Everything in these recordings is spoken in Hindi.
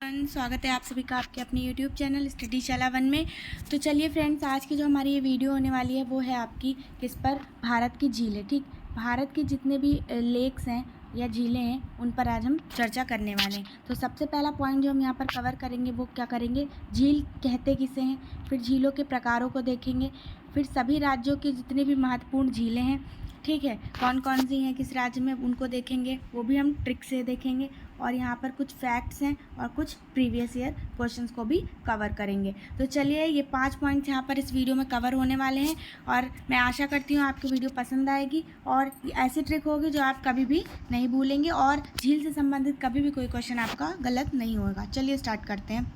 स्वागत है आप सभी का आपके अपने YouTube चैनल स्टडी शाला 1 में। तो चलिए फ्रेंड्स, आज की जो हमारी ये वीडियो होने वाली है वो है आपकी किस पर, भारत की झीलें। ठीक, भारत के जितने भी लेक्स हैं या झीलें हैं उन पर आज हम चर्चा करने वाले हैं। तो सबसे पहला पॉइंट जो हम यहाँ पर कवर करेंगे वो क्या करेंगे, झील कहते किसे हैं, फिर झीलों के प्रकारों को देखेंगे, फिर सभी राज्यों के जितने भी महत्वपूर्ण झीलें हैं, ठीक है, कौन कौन सी हैं किस राज्य में, उनको देखेंगे, वो भी हम ट्रिक से देखेंगे। और यहाँ पर कुछ फैक्ट्स हैं और कुछ प्रीवियस ईयर क्वेश्चंस को भी कवर करेंगे। तो चलिए, ये 5 पॉइंट्स यहाँ पर इस वीडियो में कवर होने वाले हैं और मैं आशा करती हूँ आपको वीडियो पसंद आएगी और ऐसी ट्रिक होगी जो आप कभी भी नहीं भूलेंगे और झील से संबंधित कभी भी कोई क्वेश्चन आपका गलत नहीं होगा। चलिए स्टार्ट करते हैं।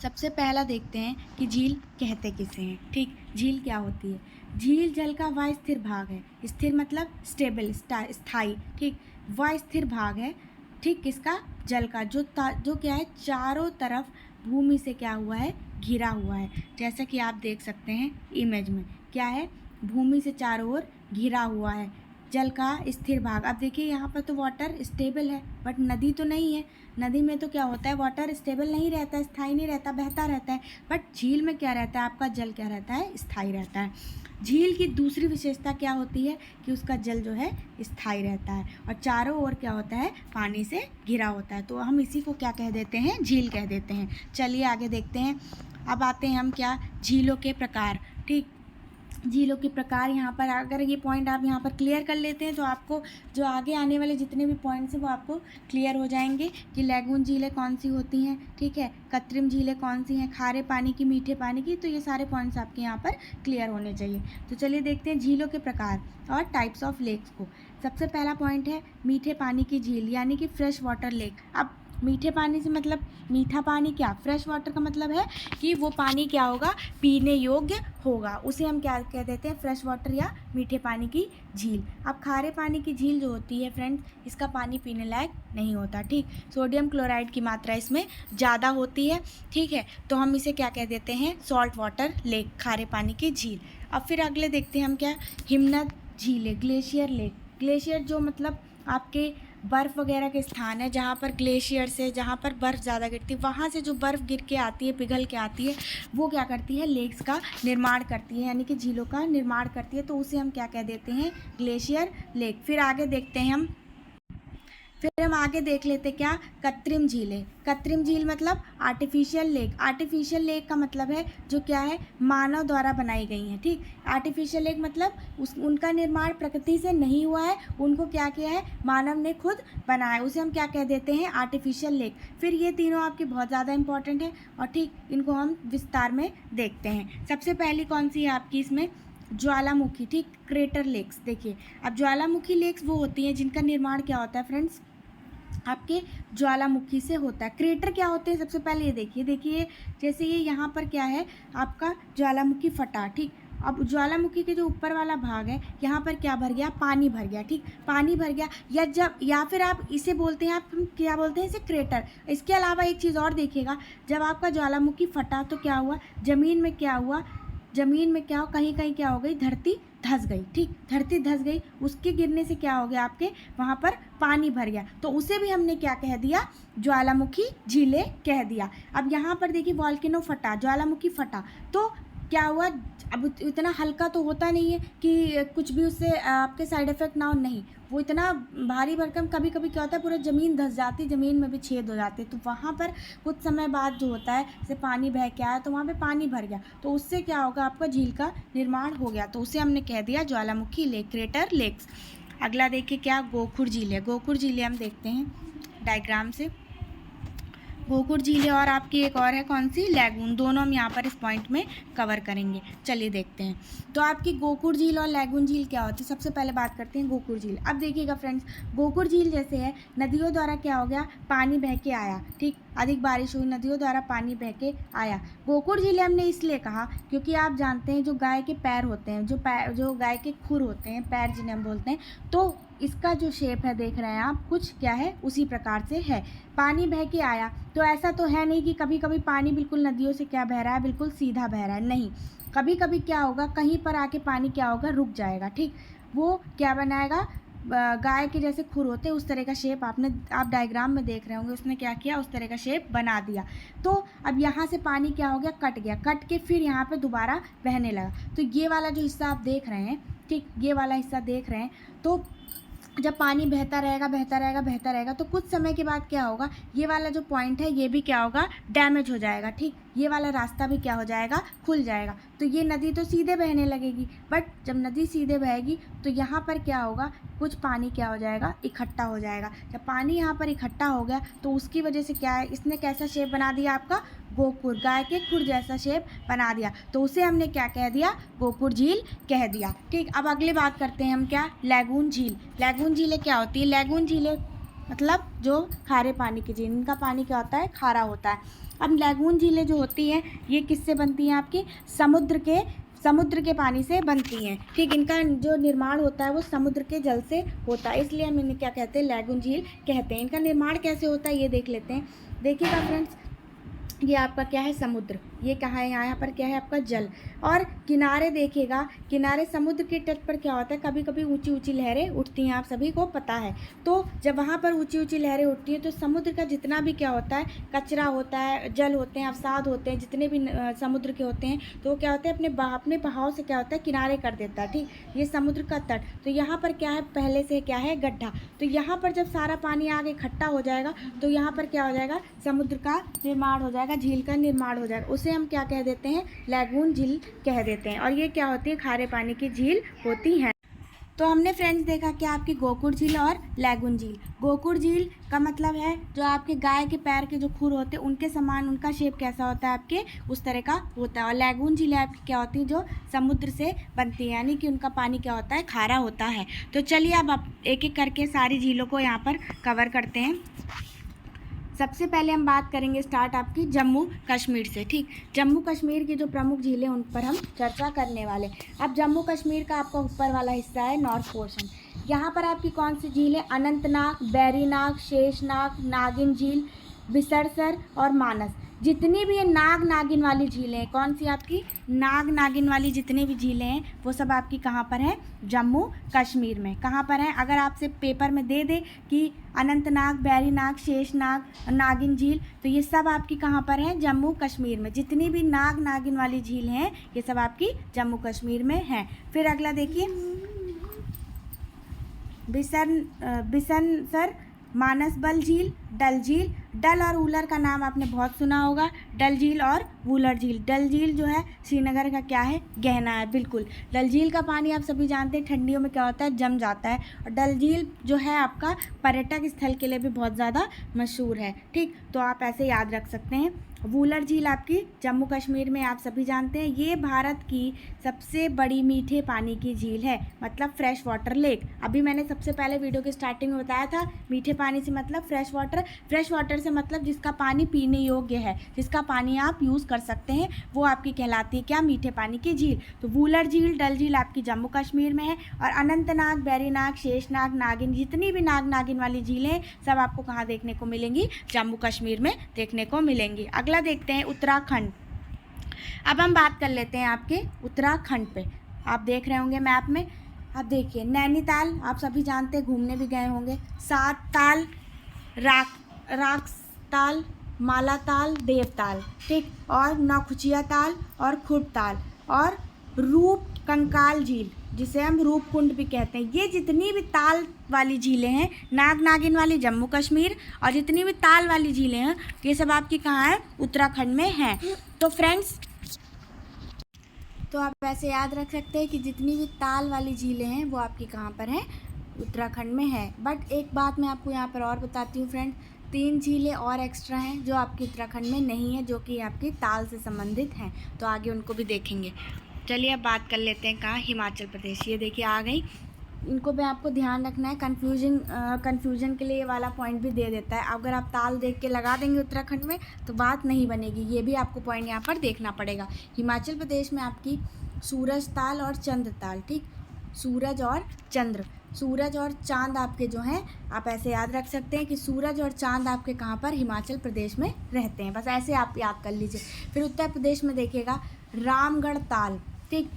सबसे पहला देखते हैं कि झील कहते किसे हैं। ठीक, झील क्या होती है? झील जल का वह स्थिर भाग है। स्थिर मतलब स्टेबल, स्थाई। ठीक, वह स्थिर भाग है, ठीक, किसका? जल का, जो क्या है, चारों तरफ भूमि से क्या हुआ है, घिरा हुआ है। जैसा कि आप देख सकते हैं इमेज में, क्या है, भूमि से चारों ओर घिरा हुआ है जल का स्थिर भाग। अब देखिए यहाँ पर तो वाटर स्टेबल है, बट नदी तो नहीं है। नदी में तो क्या होता है, वाटर स्टेबल नहीं रहता है, स्थायी नहीं रहता, बहता रहता है। बट झील में क्या रहता है, आपका जल क्या रहता है, स्थायी रहता है। झील की दूसरी विशेषता क्या होती है कि उसका जल जो है स्थायी रहता है और चारों ओर क्या होता है, पानी से घिरा होता है। तो हम इसी को क्या कह देते हैं, झील कह देते हैं। चलिए आगे देखते हैं। अब आते हैं हम क्या, झीलों के प्रकार। ठीक, झीलों के प्रकार, यहाँ पर अगर ये पॉइंट आप यहाँ पर क्लियर कर लेते हैं तो आपको जो आगे आने वाले जितने भी पॉइंट्स हैं वो आपको क्लियर हो जाएंगे कि लैगून झीलें कौन सी होती हैं, ठीक है, कृत्रिम झीलें कौन सी हैं, खारे पानी की, मीठे पानी की। तो ये सारे पॉइंट्स आपके यहाँ पर क्लियर होने चाहिए। तो चलिए देखते हैं झीलों के प्रकार और टाइप्स ऑफ लेक्स को। सबसे पहला पॉइंट है मीठे पानी की झील, यानी कि फ्रेश वाटर लेक। अब मीठे पानी से मतलब मीठा पानी क्या, फ्रेश वाटर का मतलब है कि वो पानी क्या होगा, पीने योग्य होगा, उसे हम क्या कह देते हैं, फ्रेश वाटर या मीठे पानी की झील। अब खारे पानी की झील जो होती है फ्रेंड्स, इसका पानी पीने लायक नहीं होता। ठीक, सोडियम क्लोराइड की मात्रा इसमें ज़्यादा होती है। ठीक है, तो हम इसे क्या कह देते हैं, सॉल्ट वाटर लेक, खारे पानी की झील। अब फिर अगले देखते हैं हम क्या, हिमनद झीलें, ग्लेशियर लेक। ग्लेशियर जो मतलब आपके बर्फ़ वगैरह के स्थान है, जहाँ पर ग्लेशियर से, जहाँ पर बर्फ़ ज़्यादा गिरती है, वहाँ से जो बर्फ़ गिर के आती है, पिघल के आती है, वो क्या करती है, लेक्स का निर्माण करती है, यानी कि झीलों का निर्माण करती है। तो उसे हम क्या कह देते हैं, ग्लेशियर लेक। फिर आगे देखते हैं हम आगे देख लेते क्या, कृत्रिम झीलें। कृत्रिम झील मतलब आर्टिफिशियल लेक। आर्टिफिशियल लेक का मतलब है जो क्या है, मानव द्वारा बनाई गई हैं। ठीक, आर्टिफिशियल लेक मतलब उनका निर्माण प्रकृति से नहीं हुआ है, उनको क्या किया है, मानव ने खुद बनाया, उसे हम क्या कह देते हैं, आर्टिफिशियल लेक। फिर ये तीनों आपके बहुत ज़्यादा इंपॉर्टेंट है और ठीक, इनको हम विस्तार में देखते हैं। सबसे पहली कौन सी है आपकी इसमें, ज्वालामुखी। ठीक, क्रेटर लेक्स। देखिए, अब ज्वालामुखी लेक्स वो होती हैं जिनका निर्माण क्या होता है फ्रेंड्स, आपके ज्वालामुखी से होता है। क्रेटर क्या होते हैं, सबसे पहले ये देखिए जैसे ये यहाँ पर क्या है, आपका ज्वालामुखी फटा। ठीक, अब ज्वालामुखी के जो ऊपर वाला भाग है, यहाँ पर क्या भर गया, पानी भर गया। ठीक, पानी भर गया, या फिर आप इसे बोलते हैं, हम क्या बोलते हैं इसे, क्रेटर। इसके अलावा एक चीज़ और देखिएगा, जब आपका ज्वालामुखी फटा तो क्या हुआ, ज़मीन में क्या हुआ, कहीं कहीं क्या हो गई, धरती धंस गई। ठीक, धरती धंस गई, उसके गिरने से क्या हो गया, आपके वहाँ पर पानी भर गया, तो उसे भी हमने क्या कह दिया, ज्वालामुखी झीलें कह दिया। अब यहाँ पर देखिए, वॉल्केनो फटा, ज्वालामुखी फटा, तो क्या हुआ, अब इतना हल्का तो होता नहीं है कि कुछ भी उससे आपके साइड इफ़ेक्ट ना हो, नहीं, वो इतना भारी भरकम, कभी कभी क्या होता है, पूरा ज़मीन धंस जाती, ज़मीन में भी छेद हो जाते, तो वहाँ पर कुछ समय बाद जो होता है, जैसे पानी बह के आया तो वहाँ पे पानी भर गया, तो उससे क्या होगा, आपका झील का निर्माण हो गया, तो उसे हमने कह दिया ज्वालामुखी लेक, क्रेटर लेक्स। अगला देखिए क्या, गोखुर झीलें। गोखुर झीलें हम देखते हैं डायग्राम से। गोखुर झीलें और आपकी एक और है कौन सी, लैगून। दोनों हम यहाँ पर इस पॉइंट में कवर करेंगे। चलिए देखते हैं, तो आपकी गोखुर झील और लैगून झील क्या होती है। सबसे पहले बात करते हैं गोखुर झील। अब देखिएगा फ्रेंड्स, गोखुर झील जैसे है, नदियों द्वारा क्या हो गया, पानी बह के आया। ठीक, अधिक बारिश हुई, नदियों द्वारा पानी बह के आया। गोखुर झीलें हमने इसलिए कहा क्योंकि आप जानते हैं जो गाय के पैर होते हैं, जो गाय के खुर होते हैं, पैर जिन्हें हम बोलते हैं, तो इसका जो शेप है, देख रहे हैं आप, कुछ क्या है, उसी प्रकार से है। पानी बह के आया, तो ऐसा तो है नहीं कि कभी कभी पानी बिल्कुल नदियों से क्या बह रहा है, बिल्कुल सीधा बह रहा है, नहीं, कभी कभी क्या होगा, कहीं पर आके पानी क्या होगा, रुक जाएगा। ठीक, वो क्या बनाएगा, गाय के जैसे खुर होते हैं उस तरह का शेप आप डायग्राम में देख रहे होंगे, उसने क्या किया, उस तरह का शेप बना दिया। तो अब यहाँ से पानी क्या हो गया, कट गया, कट के फिर यहाँ पे दोबारा बहने लगा। तो ये वाला जो हिस्सा आप देख रहे हैं, ठीक, ये वाला हिस्सा देख रहे हैं, तो जब पानी बहता रहेगा बहता रहेगा बहता रहेगा तो कुछ समय के बाद क्या होगा, ये वाला जो पॉइंट है ये भी क्या होगा, डैमेज हो जाएगा। ठीक, ये वाला रास्ता भी क्या हो जाएगा, खुल जाएगा। तो ये नदी तो सीधे बहने लगेगी, बट जब नदी सीधे बहेगी तो यहाँ पर क्या होगा, कुछ पानी क्या हो जाएगा, इकट्ठा हो जाएगा। जब पानी यहाँ पर इकट्ठा हो गया तो उसकी वजह से क्या है, इसने कैसा शेप बना दिया, आपका गोखुर, गाय के खुर जैसा शेप बना दिया। तो उसे हमने क्या कह दिया, गोखुर झील कह दिया। ठीक, अब अगली बात करते हैं हम क्या, लैगून झील। लैगून झीलें क्या होती है, लैगून झीलें मतलब जो खारे पानी की झील, इनका पानी क्या होता है, खारा होता है। अब लैगून झीलें जो होती हैं ये किससे बनती हैं, आपकी समुद्र के पानी से बनती हैं। ठीक, इनका जो निर्माण होता है वो समुद्र के जल से होता है, इसलिए हम इन्हें क्या कहते हैं, लैगून झील कहते हैं। इनका निर्माण कैसे होता है ये देख लेते हैं। देखिएगा फ्रेंड्स, ये आपका क्या है, समुद्र, ये कहाँ है, यहाँ पर क्या है, आपका जल, और किनारे देखिएगा, किनारे समुद्र के तट पर क्या होता है, कभी कभी ऊंची ऊंची लहरें उठती हैं, आप सभी को पता है। तो जब वहाँ पर ऊंची ऊंची लहरें उठती हैं तो समुद्र का जितना भी क्या होता है, कचरा होता है, जल होते हैं, अवसाद होते हैं, जितने भी समुद्र के होते हैं, तो वो क्या होते हैं, अपने बहाव से क्या होता है, किनारे कर देता है। ठीक, ये समुद्र का तट, तो यहाँ पर क्या है, पहले से क्या है, गड्ढा। तो यहाँ पर जब सारा पानी आगे इकट्ठा हो जाएगा तो यहाँ पर क्या हो जाएगा, समुद्र का निर्माण हो जाएगा, झील का निर्माण हो जाएगा। उसे हम क्या कह देते हैं, लैगून झील कह देते हैं। और ये क्या होती है, खारे पानी की झील होती हैं। तो हमने फ्रेंड्स देखा क्या, आपकी गोखुर झील और लैगून झील। गोखुर झील का मतलब है जो आपके गाय के पैर के जो खुर होते हैं उनके समान उनका शेप कैसा होता है, आपके उस तरह का होता है। और लैगून झीलें आपकी क्या होती हैं, जो समुद्र से बनती हैं, यानी कि उनका पानी क्या होता है, खारा होता है। तो चलिए अब आप एक एक करके सारी झीलों को यहाँ पर कवर करते हैं। सबसे पहले हम बात करेंगे स्टार्ट आपकी जम्मू कश्मीर से। ठीक, जम्मू कश्मीर की जो प्रमुख झीलें उन पर हम चर्चा करने वाले। अब जम्मू कश्मीर का आपका ऊपर वाला हिस्सा है नॉर्थ पोर्शन। यहाँ पर आपकी कौन सी झील है, अनंतनाग, बैरीनाग, शेषनाग, नागिन झील, बिसरसर और मानस। जितनी भी ये नाग नागिन वाली झीलें हैं, कौन सी आपकी नाग नागिन वाली जितनी भी झीलें हैं वो सब आपकी कहाँ पर हैं, जम्मू कश्मीर में। कहाँ पर हैं, अगर आपसे पेपर में दे दे कि अनंतनाग, बैरीनाग, शेषनाग, नागिन झील, तो ये सब आपकी कहाँ पर हैं, जम्मू कश्मीर में। जितनी भी नाग नागिन वाली झील हैं ये सब आपकी जम्मू कश्मीर में हैं। फिर अगला देखिए, बिसनसर, मानसबल झील, डल झील। डल और वूलर का नाम आपने बहुत सुना होगा, डल झील और वूलर झील। डल झील जो है श्रीनगर का क्या है, गहना है, बिल्कुल। डल झील का पानी आप सभी जानते हैं ठंडियों में क्या होता है, जम जाता है। और डल झील जो है आपका पर्यटक स्थल के लिए भी बहुत ज़्यादा मशहूर है। ठीक, तो आप ऐसे याद रख सकते हैं। वूलर झील आपकी जम्मू कश्मीर में, आप सभी जानते हैं ये भारत की सबसे बड़ी मीठे पानी की झील है, मतलब फ्रेश वाटर लेक। अभी मैंने सबसे पहले वीडियो के स्टार्टिंग में बताया था, मीठे पानी से मतलब फ्रेश वाटर, फ्रेश वाटर से मतलब जिसका पानी पीने योग्य है, जिसका पानी आप यूज़ कर सकते हैं, वो आपकी कहलाती है क्या, मीठे पानी की झील। तो वूलर झील, डल झील आपकी जम्मू कश्मीर में है। और अनंतनाग, बैरीनाग, शेषनाग, नागिन, जितनी भी नाग नागिन वाली झीलें सब आपको कहाँ देखने को मिलेंगी, जम्मू कश्मीर में देखने को मिलेंगी। अगला देखते हैं उत्तराखंड। अब हम बात कर लेते हैं आपके उत्तराखंड पे। आप देख रहे होंगे मैप में, अब देखिए नैनीताल, आप सभी जानते हैं, घूमने भी गए होंगे। सात ताल, राक्सताल, मालाताल, देवताल, ठीक, और नौखुचिया ताल और खुरताल, और रूप कंकाल झील जिसे हम रूपकुंड भी कहते हैं। ये जितनी भी ताल वाली झीलें हैं, नाग नागिन वाली जम्मू कश्मीर, और जितनी भी ताल वाली झीलें हैं ये सब आपकी कहाँ है, उत्तराखंड में हैं। तो फ्रेंड्स, तो आप ऐसे याद रख सकते हैं कि जितनी भी ताल वाली झीलें हैं वो आपकी कहाँ पर हैं, उत्तराखंड में है। बट एक बात मैं आपको यहाँ पर और बताती हूँ फ्रेंड, 3 झीलें और एक्स्ट्रा हैं जो आपकी उत्तराखंड में नहीं है, जो कि आपकी ताल से संबंधित हैं, तो आगे उनको भी देखेंगे। चलिए अब बात कर लेते हैं कहाँ, हिमाचल प्रदेश। ये देखिए आ गई, इनको भी आपको ध्यान रखना है, कन्फ्यूजन के लिए ये वाला पॉइंट भी दे देता है। अगर आप ताल देख के लगा देंगे उत्तराखंड में तो बात नहीं बनेगी, ये भी आपको पॉइंट यहाँ पर देखना पड़ेगा। हिमाचल प्रदेश में आपकी सूरज ताल और चंद्र ताल, ठीक, सूरज और चंद्र, सूरज और चांद आपके जो हैं, आप ऐसे याद रख सकते हैं कि सूरज और चांद आपके कहाँ पर, हिमाचल प्रदेश में रहते हैं, बस ऐसे आप याद कर लीजिए। फिर उत्तर प्रदेश में देखिएगा रामगढ़ ताल, ठीक,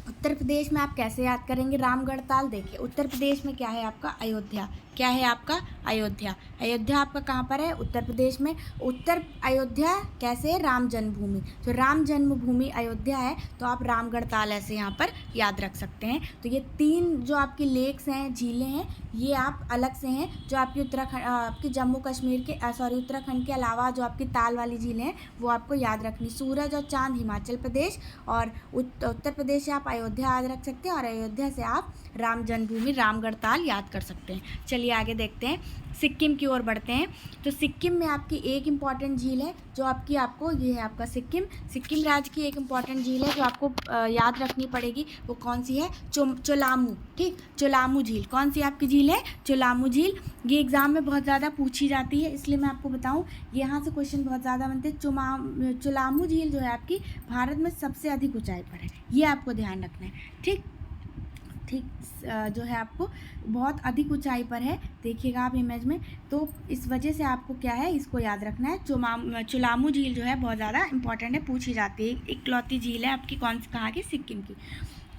उत्तर प्रदेश में आप कैसे याद करेंगे रामगढ़ ताल? देखिए उत्तर प्रदेश में क्या है आपका? अयोध्या। क्या है आपका? अयोध्या। अयोध्या आपका कहाँ पर है? उत्तर प्रदेश में। उत्तर अयोध्या कैसे है? राम जन्मभूमि। तो राम जन्मभूमि अयोध्या है, तो आप रामगढ़ ताल ऐसे यहाँ पर याद रख सकते हैं। तो ये 3 जो आपकी लेक्स हैं, झीलें हैं, ये आप अलग से हैं। जो आपकी उत्तराखंड, आपकी जम्मू कश्मीर के उत्तराखंड के अलावा जो आपकी ताल वाली झीलें हैं वो आपको याद रखनी। सूरज और चांद हिमाचल प्रदेश, और उत्तर प्रदेश से आप अयोध्या याद रख सकते हैं, और अयोध्या से आप राम जन्मभूमि रामगढ़ ताल याद कर सकते हैं। चलिए आगे देखते हैं, सिक्किम की ओर बढ़ते हैं। तो सिक्किम में आपकी एक इम्पॉर्टेंट झील है जो आपको ये है आपका सिक्किम राज्य की एक इम्पॉर्टेंट झील है जो आपको याद रखनी पड़ेगी। वो कौन सी है? चोलामू। ठीक, चोलामू झील। कौन सी आपकी झील है? चोलामू झील। ये एग्ज़ाम में बहुत ज़्यादा पूछी जाती है, इसलिए मैं आपको बताऊं, यहाँ से क्वेश्चन बहुत ज़्यादा बनते हैं। चोलामू झील जो है आपकी भारत में सबसे अधिक ऊंचाई पर है, ये आपको ध्यान रखना है। ठीक, जो है आपको बहुत अधिक ऊंचाई पर है, देखिएगा आप इमेज में। तो इस वजह से आपको क्या है, इसको याद रखना है। चोलामू झील जो है बहुत ज़्यादा इंपॉर्टेंट है, पूछी जाती है। इकलौती झील है आपकी कौन सी, कहाँ की? सिक्किम की।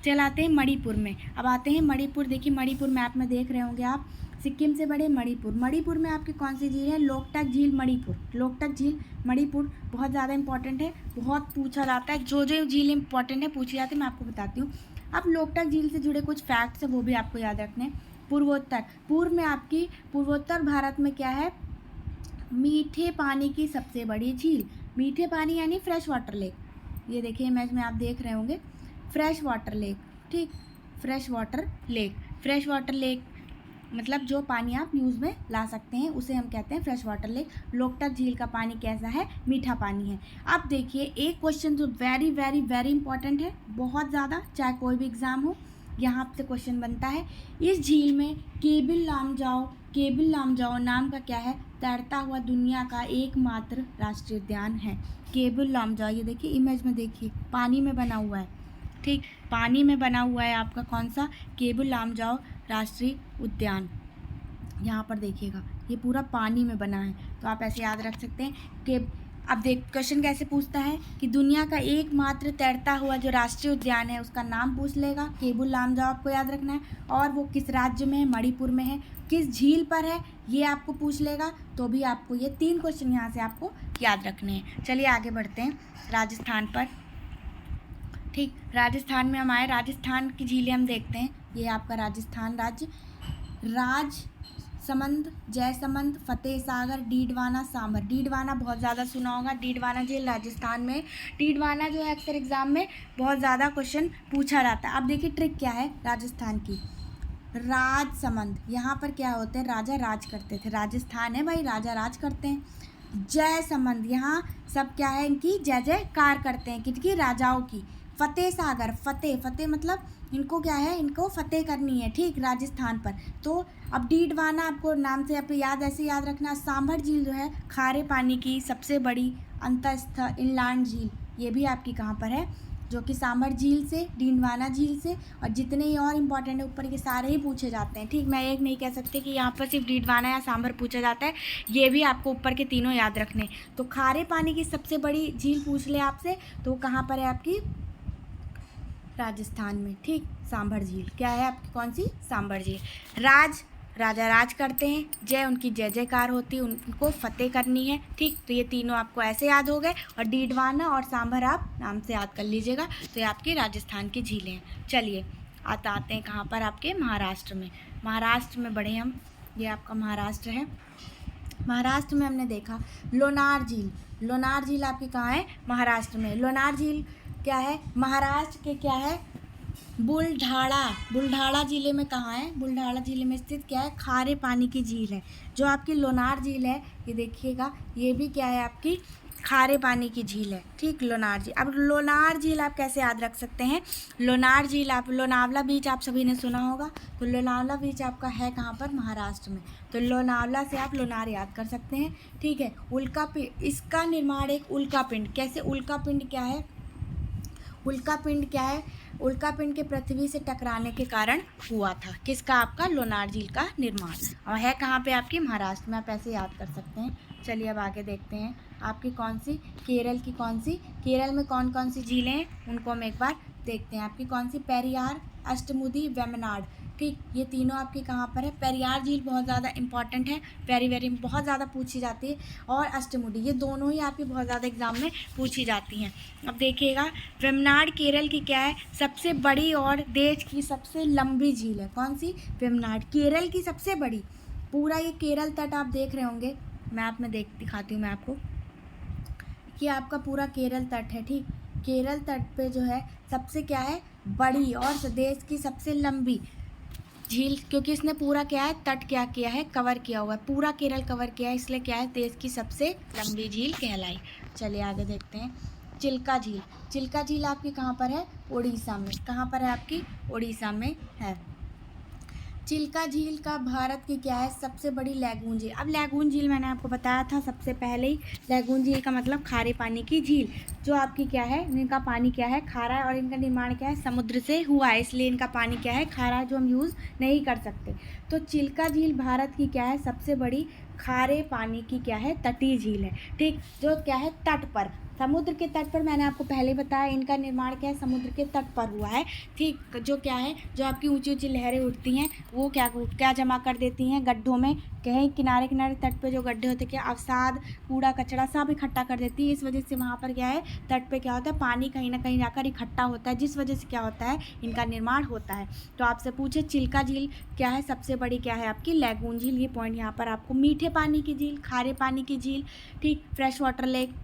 चलाते हैं मणिपुर में। अब आते हैं मणिपुर। देखिए मणिपुर मैप में देख रहे होंगे आप, सिक्किम से बड़े मणिपुर में आपकी कौन सी झील है? लोकटक झील मणिपुर। लोकटक झील मणिपुर बहुत ज़्यादा इंपॉर्टेंट है, बहुत पूछा जाता है। जो झील इंपॉर्टेंट है पूछी जाती है, मैं आपको बताती हूँ। अब लोकटक झील से जुड़े कुछ फैक्ट्स हैं, वो भी आपको याद रखने हैं। पूर्वोत्तर भारत में क्या है? मीठे पानी की सबसे बड़ी झील। मीठे पानी यानी फ्रेश वाटर लेक। ये देखिए इमेज में आप देख रहे होंगे, फ्रेश वाटर लेक। ठीक, फ्रेश वाटर लेक मतलब जो पानी आप यूज़ में ला सकते हैं उसे हम कहते हैं फ्रेश वाटर लेक। लोकटक झील का पानी कैसा है? मीठा पानी है। अब देखिए एक क्वेश्चन जो वेरी वेरी वेरी इंपॉर्टेंट है, बहुत ज़्यादा, चाहे कोई भी एग्ज़ाम हो, यहाँ से क्वेश्चन बनता है। इस झील में केबिल लामजाओ नाम का क्या है? तैरता हुआ दुनिया का एकमात्र राष्ट्रीय उद्यान है। केबिल लामजाओ, ये देखिए इमेज में, देखिए पानी में बना हुआ है। ठीक, पानी में बना हुआ है आपका कौन सा? केबिल लामजाओ राष्ट्रीय उद्यान। यहाँ पर देखिएगा ये पूरा पानी में बना है, तो आप ऐसे याद रख सकते हैं कि अब क्वेश्चन कैसे पूछता है कि दुनिया का एकमात्र तैरता हुआ जो राष्ट्रीय उद्यान है उसका नाम पूछ लेगा। केबिल लामजाओ आपको याद रखना है, और वो किस राज्य में है? मणिपुर में है। किस झील पर है ये आपको पूछ लेगा, तो भी आपको ये 3 क्वेश्चन यहाँ से आपको याद रखने हैं। चलिए आगे बढ़ते हैं राजस्थान पर। ठीक, राजस्थान में हम आए, राजस्थान की झीलें हम देखते हैं। ये आपका राजस्थान राज्य, राजसमंद, जयसमंद, फतेह सागर, डीडवाना, सांभर। डीडवाना बहुत ज़्यादा सुना होगा, डीडवाना झील राजस्थान में। डीडवाना जो है अक्सर एग्जाम में बहुत ज़्यादा क्वेश्चन पूछा जाता है। अब देखिए ट्रिक क्या है राजस्थान की। राजसमंद, यहाँ पर क्या होते हैं? राजा राज करते थे। राजस्थान है भाई, राजा राज करते हैं। जयसमंद, यहाँ सब क्या है? इनकी जय जयकार करते हैं, किनकी? राजाओं की। फतेह सागर, फतेह मतलब इनको क्या है? इनको फतेह करनी है, ठीक, राजस्थान पर। तो अब डीडवाना आपको नाम से आप ऐसे याद रखना। सांभर झील जो है खारे पानी की सबसे बड़ी अंतस्थ इनलैंड झील, ये भी आपकी कहाँ पर है? जो कि सांभर झील से, डीडवाना झील से, और जितने ही और इम्पॉर्टेंट है ऊपर के सारे ही पूछे जाते हैं। ठीक, मैं एक नहीं कह सकती कि यहाँ पर सिर्फ डीडवाना या सांभर पूछा जाता है, ये भी आपको ऊपर के तीनों याद रखने। तो खारे पानी की सबसे बड़ी झील पूछ ले आपसे, तो कहाँ पर है आपकी? राजस्थान में। ठीक, सांभर झील क्या है आपकी? कौन सी? सांभर झील। राजा राज करते हैं, जय उनकी जय जयकार होती है, उनको फतेह करनी है। ठीक, तो ये तीनों आपको ऐसे याद हो गए, और डीडवाना और सांभर आप नाम से याद कर लीजिएगा। तो ये आपकी राजस्थान की झीलें हैं। चलिए आते हैं कहाँ पर? आपके महाराष्ट्र में। महाराष्ट्र में बढ़े हम, ये आपका महाराष्ट्र है। महाराष्ट्र में हमने देखा लोनार झील आपकी कहाँ है? महाराष्ट्र में। लोनार झील क्या है? महाराष्ट्र के क्या है? बुल्ढाड़ा ज़िले में कहाँ है? बुल्ढाड़ा ज़िले में स्थित क्या है? खारे पानी की झील है। जो आपकी लोनार झील है, ये देखिएगा, ये भी क्या है? आपकी खारे पानी की झील है। ठीक, लोनार झील। अब लोनार झील आप कैसे याद रख सकते हैं? लोनार झील आप, लोनावला बीच आप सभी ने सुना होगा, तो लोनावला बीच आपका है कहाँ पर? महाराष्ट्र में। तो लोनावला से आप लोनार याद कर सकते हैं। ठीक है, उल्कापिंड, इसका निर्माण एक उल्कापिंड, कैसे? उल्कापिंड क्या है? उल्कापिंड के पृथ्वी से टकराने के कारण हुआ था। किसका? आपका लोनार झील का निर्माण, और है कहाँ पे? आपकी महाराष्ट्र में। आप ऐसे याद कर सकते हैं। चलिए अब आगे देखते हैं आपकी कौन सी? केरल की कौन सी? केरल में कौन कौन सी झीलें हैं उनको हम एक बार देखते हैं आपकी कौन सी, पेरियार, अष्टमुदी, वेम्बनाड। ठीक, ये तीनों आपके कहाँ पर है। पेरियार झील बहुत ज़्यादा इंपॉर्टेंट है, वेरी बहुत ज़्यादा पूछी जाती है, और अष्टमुडी, ये दोनों ही आपकी बहुत ज़्यादा एग्जाम में पूछी जाती हैं। अब देखिएगा, वेम्बनाड केरल की क्या है, सबसे बड़ी और देश की सबसे लंबी झील है। कौन सी? वेम्बनाड, केरल की सबसे बड़ी। पूरा ये केरल तट आप देख रहे होंगे, मैप में दिखाती हूँ मैं आपको, कि आपका पूरा केरल तट है। ठीक, केरल तट पे जो है सबसे क्या है, बड़ी और देश की सबसे लंबी झील, क्योंकि इसने पूरा क्या है, तट क्या किया है, कवर किया हुआ है, पूरा केरल कवर किया है, इसलिए क्या है, देश की सबसे लंबी झील कहलाई। चलिए आगे देखते हैं, चिल्का झील। चिल्का झील आपकी कहाँ पर है, उड़ीसा में। कहाँ पर है आपकी, उड़ीसा में है। चिल्का झील का भारत की क्या है, सबसे बड़ी लैगून झील। अब लैगून झील मैंने आपको बताया था सबसे पहले ही, लैगून झील का मतलब खारे पानी की झील, जो आपकी क्या है, इनका पानी क्या है, खारा है, और इनका निर्माण क्या है, समुद्र से हुआ है, इसलिए इनका पानी क्या है, खारा है, जो हम यूज़ नहीं कर सकते। तो चिल्का झील भारत की क्या है, सबसे बड़ी खारे पानी की क्या है, तटीय झील है। ठीक, जो क्या है, तट पर, समुद्र के तट पर, मैंने आपको पहले बताया इनका निर्माण क्या है, समुद्र के तट पर हुआ है। ठीक, जो क्या है, जो आपकी ऊंची ऊंची लहरें उठती हैं, वो क्या जमा कर देती हैं गड्ढों में, कहीं किनारे किनारे तट पे जो गड्ढे होते हैं, क्या अवसाद, कूड़ा कचरा सब इकट्ठा कर देती है। इस वजह से वहाँ पर क्या है, तट पे क्या होता है, पानी कहीं ना कहीं जाकर इकट्ठा होता है, जिस वजह से क्या होता है, इनका निर्माण होता है। तो आपसे पूछे चिल्का झील क्या है, सबसे बड़ी क्या है आपकी, लैगून झील। ये पॉइंट यहाँ पर आपको, मीठे पानी की झील, खारे पानी की झील, ठीक, फ्रेश वाटर लेक,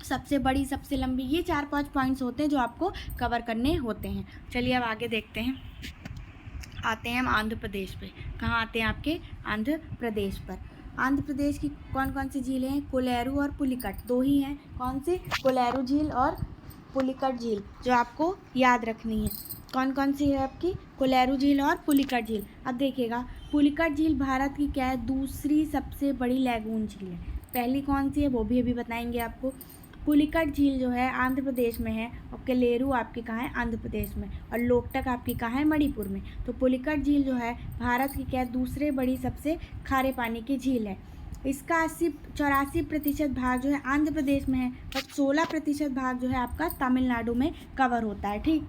सबसे बड़ी, सबसे लंबी, ये 4-5 पॉइंट्स होते हैं जो आपको कवर करने होते हैं। चलिए अब आगे देखते हैं, आते हैं हम आंध्र प्रदेश पे। कहाँ आते हैं आपके, आंध्र प्रदेश पर। आंध्र प्रदेश की कौन कौन सी झीलें हैं, कोलेरू और पुलिकट, दो ही हैं। कौन सी, कोलेरू झील और पुलिकट झील, जो आपको याद रखनी है। कौन कौन सी है आपकी, कोलेरू झील और पुलिकट झील। अब देखिएगा, पुलिकट झील भारत की क्या है, दूसरी सबसे बड़ी लैगून झील है। पहली कौन सी है वो भी अभी बताएंगे आपको। पुलिकट झील जो है आंध्र प्रदेश में है, और कलेरू आपकी कहाँ है, आंध्र प्रदेश में, और लोकटक आपकी कहाँ है, मणिपुर में। तो पुलिकट झील जो है भारत की क्या है, दूसरे बड़ी सबसे खारे पानी की झील है। इसका 84% भाग जो है आंध्र प्रदेश में है, और 16% भाग जो है आपका तमिलनाडु में कवर होता है। ठीक,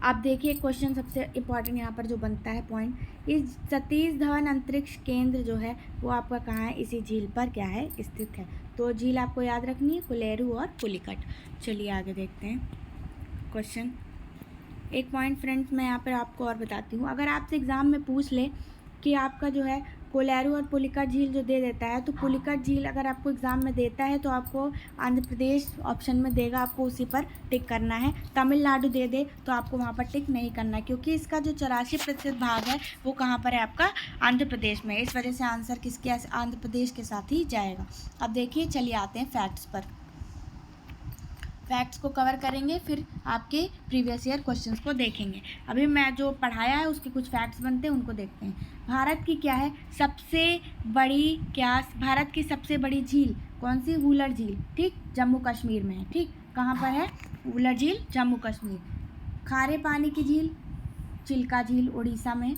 आप देखिए क्वेश्चन सबसे इम्पॉर्टेंट यहाँ पर जो बनता है पॉइंट, इस सतीश धवन अंतरिक्ष केंद्र जो है वो आपका कहाँ है, इसी झील पर क्या है, स्थित है। तो झील आपको याद रखनी है, कोलेरू और पुलिकट। चलिए आगे देखते हैं क्वेश्चन। एक पॉइंट फ्रेंड्स मैं यहाँ पर आपको और बताती हूँ, अगर आपसे एग्ज़ाम में पूछ ले कि आपका जो है कोलेरू और पुलिकट झील जो दे देता है, तो पुलिकट झील अगर आपको एग्ज़ाम में देता है तो आपको आंध्र प्रदेश ऑप्शन में देगा, आपको उसी पर टिक करना है। तमिलनाडु दे दे तो आपको वहाँ पर टिक नहीं करना है, क्योंकि इसका जो 84% भाग है वो कहाँ पर है आपका, आंध्र प्रदेश में। इस वजह से आंसर किसके, आंध्र प्रदेश के साथ ही जाएगा। अब देखिए, चलिए आते हैं फैक्ट्स पर। फैक्ट्स को कवर करेंगे, फिर आपके प्रीवियस ईयर क्वेश्चंस को देखेंगे। अभी मैं जो पढ़ाया है उसके कुछ फैक्ट्स बनते हैं, उनको देखते हैं। भारत की क्या है, सबसे बड़ी क्या, भारत की सबसे बड़ी झील कौन सी, वुलर झील। ठीक, जम्मू कश्मीर में है। ठीक, कहाँ पर है, वुलर झील, जम्मू कश्मीर। खारे पानी की झील, चिल्का झील, उड़ीसा में।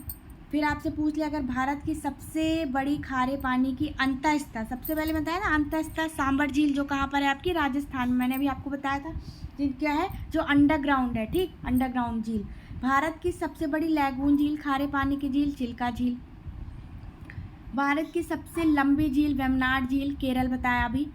फिर आपसे पूछ लिया, अगर भारत की सबसे बड़ी खारे पानी की अंतःस्था, सबसे पहले बताया ना अंतःस्था, सांबर झील, जो कहाँ पर है आपकी, राजस्थान में। मैंने अभी आपको बताया था, झील क्या है, जो अंडरग्राउंड है। ठीक, अंडरग्राउंड झील। भारत की सबसे बड़ी लैगून झील, खारे पानी की झील, चिल्का झील। भारत की सबसे लंबी झील, वेम्बनाड झील, केरल बताया अभी।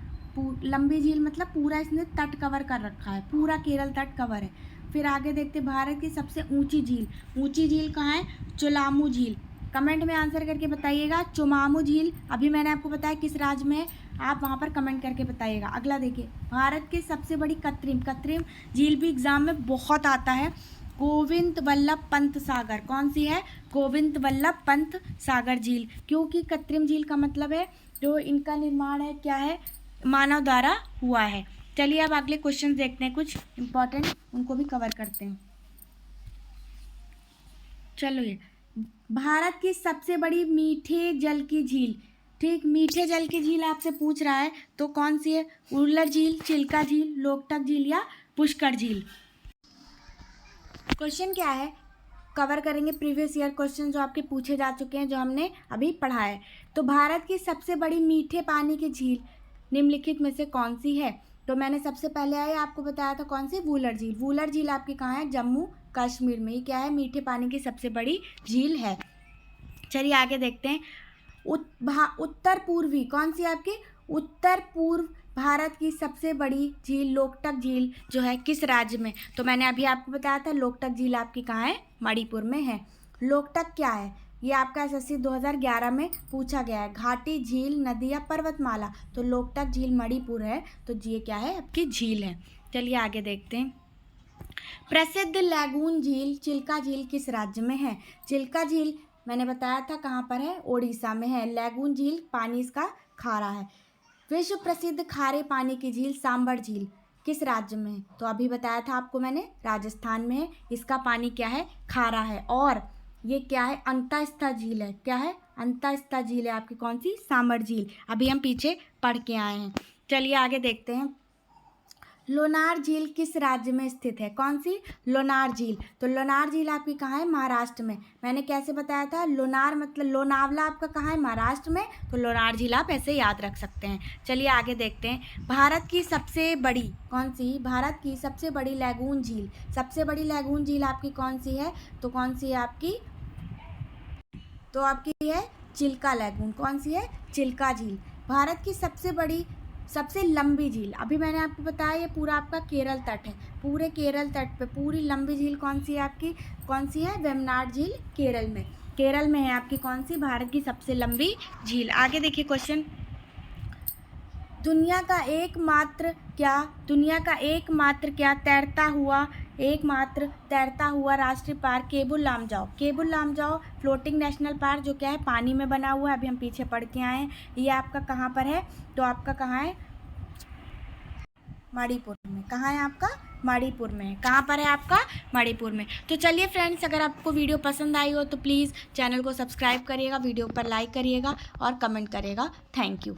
लंबी झील मतलब पूरा इसने तट कवर कर रखा है, पूरा केरल तट कवर है। फिर आगे देखते, भारत की सबसे ऊंची झील, ऊंची झील कहाँ है, चोलामू झील। कमेंट में आंसर करके बताइएगा, चोमामू झील अभी मैंने आपको बताया किस राज्य में है, आप वहाँ पर कमेंट करके बताइएगा। अगला देखिए, भारत की सबसे बड़ी कृत्रिम झील भी एग्जाम में बहुत आता है, गोविंद वल्लभ पंत सागर। कौन सी है, गोविंद वल्लभ पंत सागर झील। क्योंकि कृत्रिम झील का मतलब है जो इनका निर्माण है क्या है, मानव द्वारा हुआ है। चलिए अब अगले क्वेश्चन देखते हैं, कुछ इंपॉर्टेंट, उनको भी कवर करते हैं। चलो, ये भारत की सबसे बड़ी मीठे जल की झील। ठीक, मीठे जल की झील आपसे पूछ रहा है तो कौन सी है, उल्लर झील, चिल्का झील, लोकटक झील या पुष्कर झील। क्वेश्चन क्या है, कवर करेंगे प्रीवियस ईयर क्वेश्चन जो आपके पूछे जा चुके हैं, जो हमने अभी पढ़ा है। तो भारत की सबसे बड़ी मीठे पानी की झील निम्नलिखित में से कौन सी है। तो मैंने सबसे पहले आया आपको बताया था कौन सी, वूलर झील। वूलर झील आपकी कहाँ है, जम्मू कश्मीर में। ये क्या है, मीठे पानी की सबसे बड़ी झील है। चलिए आगे देखते हैं। उत्तर पूर्वी कौन सी आपकी, उत्तर पूर्व भारत की सबसे बड़ी झील लोकटक झील जो है किस राज्य में, तो मैंने अभी आपको बताया था लोकटक झील आपकी कहाँ है, मणिपुर में है। लोकटक क्या है, ये आपका एसएससी 2011 में पूछा गया है। घाटी, झील, नदी या पर्वतमाला, तो लोकटक झील मणिपुर है, तो ये क्या है, आपकी झील है। चलिए आगे देखते हैं। प्रसिद्ध लैगून झील चिल्का झील किस राज्य में है। चिल्का झील मैंने बताया था कहाँ पर है, ओडिशा में है। लैगून झील पानी इसका खारा है। विश्व प्रसिद्ध खारे पानी की झील सांबर झील किस राज्य में है, तो अभी बताया था आपको मैंने, राजस्थान में है। इसका पानी क्या है, खारा है। और ये क्या है, अंतस्था झील है। क्या है, अंतस्था झील है आपकी कौन सी, सांबर झील। अभी हम पीछे पढ़ के आए हैं। चलिए आगे देखते हैं। लोनार झील किस राज्य में स्थित है, कौन सी, लोनार झील। तो लोनार झील आपकी कहाँ है, महाराष्ट्र में। मैंने कैसे बताया था, लोनार मतलब लोनावला आपका कहाँ है, महाराष्ट्र में, तो लोनार झील आप ऐसे याद रख सकते हैं। चलिए आगे देखते हैं। भारत की सबसे बड़ी कौन सी, भारत की सबसे बड़ी लैगून झील, सबसे बड़ी लैगून झील आपकी कौन सी है, तो कौन सी है आपकी, तो आपकी है चिल्का लैगून। कौन सी है, चिल्का झील। भारत की सबसे बड़ी सबसे लंबी झील, अभी मैंने आपको बताया ये पूरा आपका केरल तट है। पूरे केरल तट पे पूरी लंबी झील कौन सी है आपकी, कौन सी है, वेम्बनाड झील, केरल में। केरल में है आपकी कौन सी, भारत की सबसे लंबी झील। आगे देखिए क्वेश्चन। दुनिया का एकमात्र क्या तैरता हुआ राष्ट्रीय park Keibul Lamjao. Keibul Lamjao floating national park जो क्या है, पानी में बना हुआ है। अभी हम पीछे पढ़ के आए हैं। ये आपका कहाँ पर है, तो आपका कहाँ है, मणिपुर में। कहाँ है आपका, मणिपुर में। कहाँ पर है आपका, मणिपुर में। तो चलिए फ्रेंड्स, अगर आपको वीडियो पसंद आई हो तो प्लीज़ चैनल को सब्सक्राइब करिएगा, वीडियो पर लाइक करिएगा और कमेंट करिएगा। Thank you.